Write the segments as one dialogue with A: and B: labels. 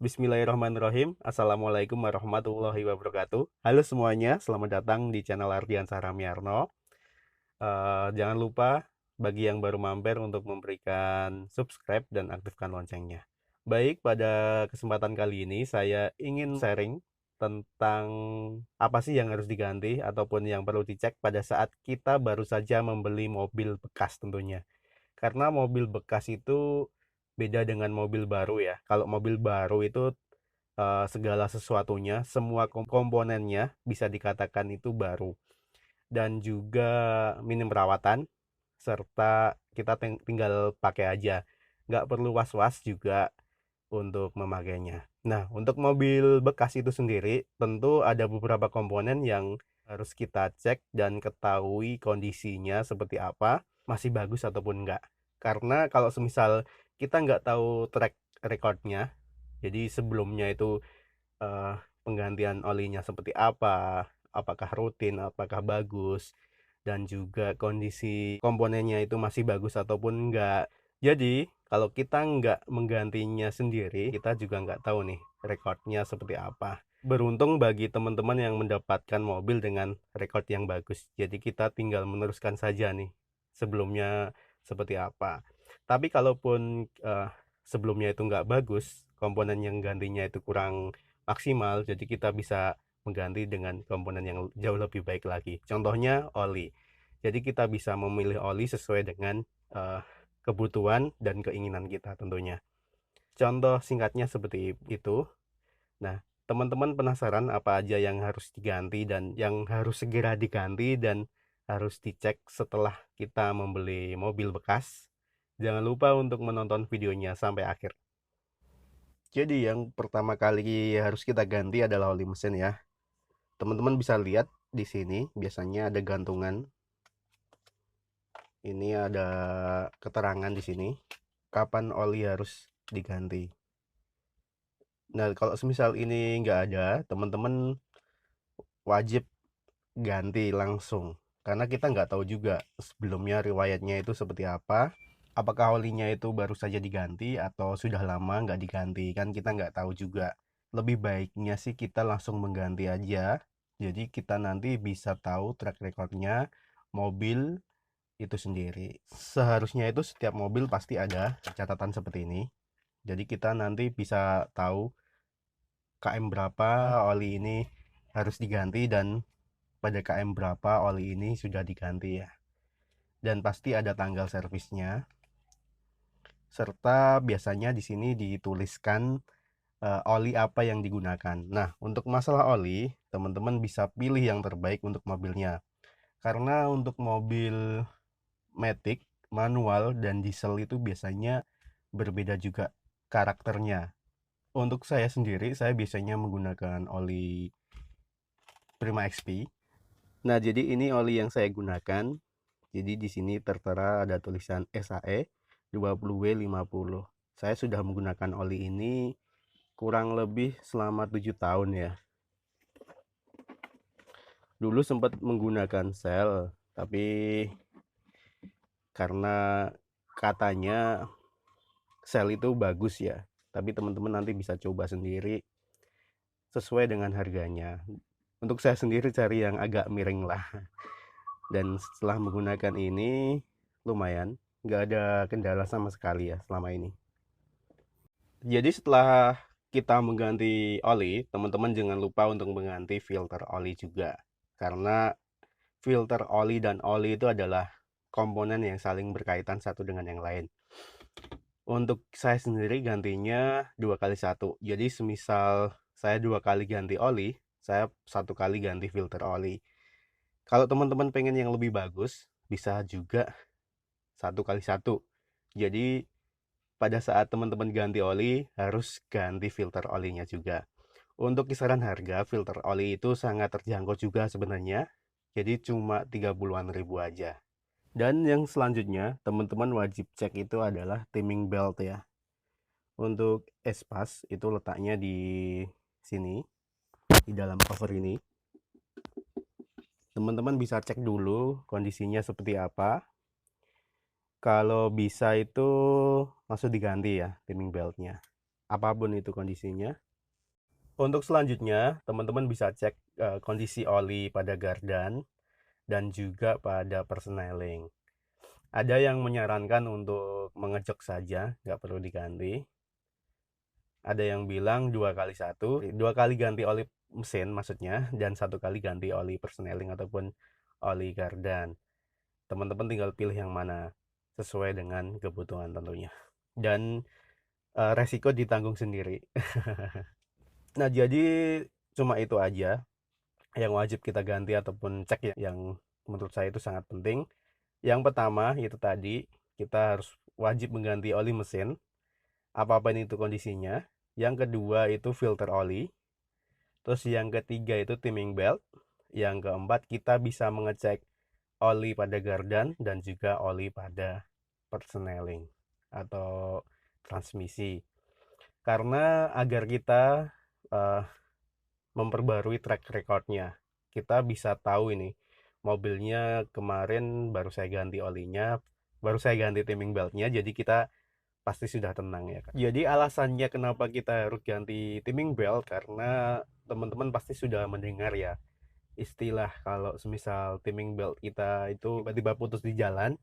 A: Bismillahirrahmanirrahim. Assalamualaikum warahmatullahi wabarakatuh. Halo semuanya, selamat datang di channel Ardian Saramiarno. Jangan lupa bagi yang baru mampir untuk memberikan subscribe dan aktifkan loncengnya. Baik, pada kesempatan kali ini saya ingin sharing tentang apa sih yang harus diganti ataupun yang perlu dicek pada saat kita baru saja membeli mobil bekas tentunya. Karena mobil bekas itu beda dengan mobil baru ya. Kalau mobil baru itu segala sesuatunya, semua komponennya bisa dikatakan itu baru dan juga minim perawatan serta kita tinggal pakai aja. Nggak perlu was-was juga untuk memakainya. Nah, untuk mobil bekas itu sendiri tentu ada beberapa komponen yang harus kita cek dan ketahui kondisinya seperti apa, masih bagus ataupun enggak. Karena kalau semisal kita nggak tahu track recordnya, jadi sebelumnya itu eh, penggantian olinya seperti apa, apakah rutin, apakah bagus, dan juga kondisi komponennya itu masih bagus ataupun enggak. Jadi, kalau kita nggak menggantinya sendiri, kita juga nggak tahu nih rekodnya seperti apa. Beruntung bagi teman-teman yang mendapatkan mobil dengan rekod yang bagus. Jadi kita tinggal meneruskan saja nih sebelumnya seperti apa. Tapi kalaupun sebelumnya itu nggak bagus, komponen yang gantinya itu kurang maksimal, jadi kita bisa mengganti dengan komponen yang jauh lebih baik lagi. Contohnya oli. Jadi kita bisa memilih oli sesuai dengan kebutuhan dan keinginan kita tentunya. Contoh singkatnya seperti itu. Nah, teman-teman penasaran apa aja yang harus diganti dan yang harus segera diganti dan harus dicek setelah kita membeli mobil bekas? Jangan lupa untuk menonton videonya sampai akhir. Jadi yang pertama kali harus kita ganti adalah oli mesin ya. Teman-teman bisa lihat di sini biasanya ada gantungan. Ini ada keterangan di sini kapan oli harus diganti. Nah, kalau semisal ini nggak ada, teman-teman wajib ganti langsung. Karena kita nggak tahu juga sebelumnya riwayatnya itu seperti apa. Apakah olinya itu baru saja diganti atau sudah lama nggak diganti. Kan kita nggak tahu juga. Lebih baiknya sih kita langsung mengganti aja. Jadi kita nanti bisa tahu track recordnya mobil itu sendiri. Seharusnya itu setiap mobil pasti ada catatan seperti ini. Jadi kita nanti bisa tahu KM berapa oli ini harus diganti dan pada KM berapa oli ini sudah diganti ya. Dan pasti ada tanggal servisnya. Serta biasanya di sini dituliskan oli apa yang digunakan. Nah, untuk masalah oli, teman-teman bisa pilih yang terbaik untuk mobilnya. Karena untuk mobil Matic, manual dan diesel itu biasanya berbeda juga karakternya. Untuk saya sendiri, saya biasanya menggunakan oli Prima XP. Nah, jadi ini oli yang saya gunakan. Jadi di sini tertera ada tulisan SAE 20W50. Saya sudah menggunakan oli ini kurang lebih selama 7 tahun ya. Dulu sempat menggunakan Shell, tapi karena katanya Shell itu bagus ya. Tapi teman-teman nanti bisa coba sendiri sesuai dengan harganya. Untuk saya sendiri cari yang agak miring lah. Dan setelah menggunakan ini lumayan, nggak ada kendala sama sekali ya selama ini. Jadi setelah kita mengganti oli, teman-teman jangan lupa untuk mengganti filter oli juga. Karena filter oli dan oli itu adalah komponen yang saling berkaitan satu dengan yang lain. Untuk saya sendiri gantinya 2x1. Jadi semisal saya 2 kali ganti oli, saya 1 kali ganti filter oli. Kalau teman-teman pengen yang lebih bagus, bisa juga 1x1. Jadi pada saat teman-teman ganti oli, harus ganti filter olinya juga. Untuk kisaran harga, filter oli itu sangat terjangkau juga sebenarnya. Jadi cuma 30-an ribu aja. Dan yang selanjutnya, teman-teman wajib cek itu adalah timing belt ya. Untuk espas itu letaknya di sini, di dalam cover ini. Teman-teman bisa cek dulu kondisinya seperti apa. Kalau bisa itu langsung diganti ya timing beltnya. apapun itu kondisinya. Untuk selanjutnya, teman-teman bisa cek kondisi oli pada gardan dan juga pada persneling. Ada yang menyarankan untuk mengecek saja, nggak perlu diganti. Ada yang bilang 2x1, 2 kali ganti oli mesin maksudnya, dan 1 kali ganti oli persneling ataupun oli gardan. Teman-teman tinggal pilih yang mana sesuai dengan kebutuhan tentunya. Dan resiko ditanggung sendiri. Nah, jadi cuma itu aja yang wajib kita ganti ataupun cek ya, yang menurut saya itu sangat penting. Yang pertama itu tadi, kita harus wajib mengganti oli mesin, apapun itu kondisinya. Yang kedua itu filter oli. Terus yang ketiga itu timing belt. Yang keempat kita bisa mengecek oli pada gardan dan juga oli pada persneling atau transmisi. Karena agar kita memperbarui track recordnya, kita bisa tahu ini mobilnya kemarin baru saya ganti olinya, baru saya ganti timing beltnya, jadi kita pasti sudah tenang ya kan. Jadi alasannya kenapa kita harus ganti timing belt karena teman-teman pasti sudah mendengar ya istilah kalau semisal timing belt kita itu tiba-tiba putus di jalan,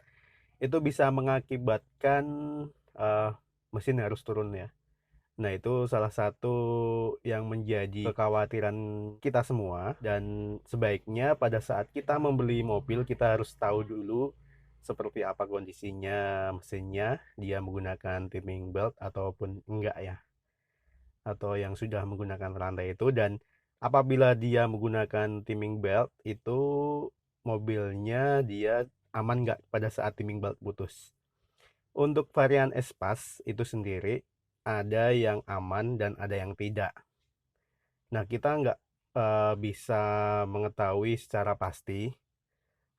A: itu bisa mengakibatkan mesin harus turun ya. Nah, itu salah satu yang menjadi kekhawatiran kita semua, dan sebaiknya pada saat kita membeli mobil kita harus tahu dulu seperti apa kondisinya mesinnya, dia menggunakan timing belt ataupun enggak ya, atau yang sudah menggunakan rantai itu. Dan apabila dia menggunakan timing belt itu mobilnya dia aman nggak pada saat timing belt putus. Untuk varian Espas itu sendiri ada yang aman dan ada yang tidak. Nah, kita nggak bisa mengetahui secara pasti,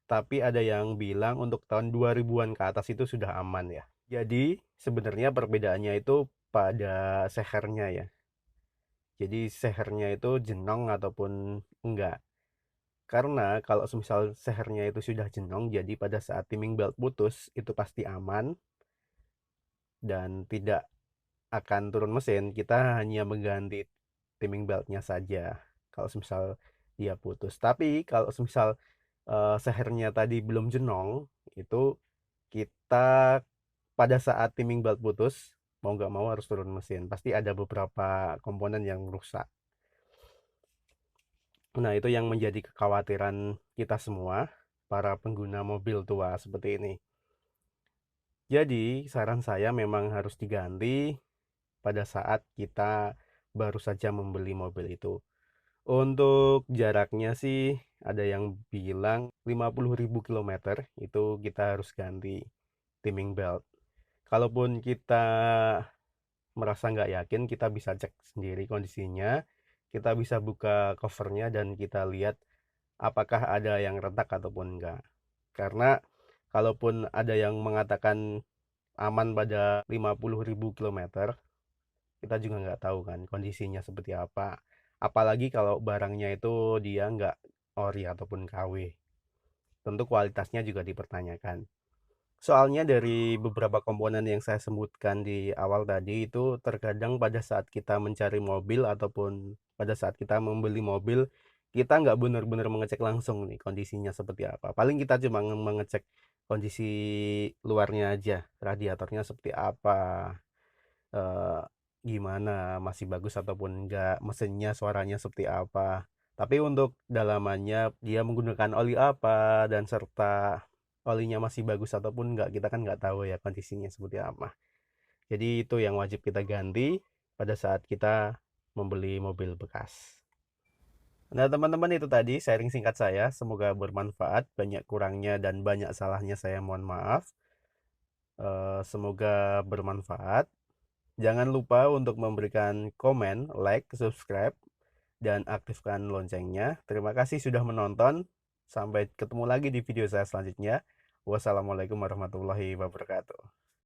A: tapi ada yang bilang untuk tahun 2000-an ke atas itu sudah aman ya. Jadi sebenarnya perbedaannya itu pada sehernya ya. Jadi sehernya itu jenong ataupun enggak. Karena kalau misal sehernya itu sudah jenong, jadi pada saat timing belt putus itu pasti aman dan tidak akan turun mesin. Kita hanya mengganti timing beltnya saja kalau misal dia putus. Tapi kalau misal sehernya tadi belum jenong, itu kita pada saat timing belt putus mau nggak mau harus turun mesin, pasti ada beberapa komponen yang rusak. Nah, itu yang menjadi kekhawatiran kita semua para pengguna mobil tua seperti ini. Jadi saran saya memang harus diganti pada saat kita baru saja membeli mobil itu. Untuk jaraknya sih ada yang bilang 50.000 km itu kita harus ganti timing belt. Kalaupun kita merasa nggak yakin, kita bisa cek sendiri kondisinya. Kita bisa buka covernya dan kita lihat apakah ada yang retak ataupun enggak. Karena kalaupun ada yang mengatakan aman pada 50.000 km, kita juga nggak tahu kan kondisinya seperti apa. Apalagi kalau barangnya itu dia nggak ori ataupun KW. Tentu kualitasnya juga dipertanyakan. Soalnya dari beberapa komponen yang saya sebutkan di awal tadi itu terkadang pada saat kita mencari mobil ataupun pada saat kita membeli mobil, kita nggak benar-benar mengecek langsung nih kondisinya seperti apa. Paling kita cuma mengecek kondisi luarnya aja, radiatornya seperti apa, eh, gimana, masih bagus ataupun enggak, mesinnya suaranya seperti apa. Tapi untuk dalamannya dia menggunakan oli apa dan serta olinya masih bagus ataupun enggak, kita kan nggak tahu ya kondisinya seperti apa. Jadi itu yang wajib kita ganti pada saat kita membeli mobil bekas. Nah, teman-teman, itu tadi sharing singkat saya, semoga bermanfaat. Banyak kurangnya dan banyak salahnya saya mohon maaf. Semoga bermanfaat. Jangan lupa untuk memberikan komen, like, subscribe, dan aktifkan loncengnya. Terima kasih sudah menonton. Sampai ketemu lagi di video saya selanjutnya. Wassalamualaikum warahmatullahi wabarakatuh.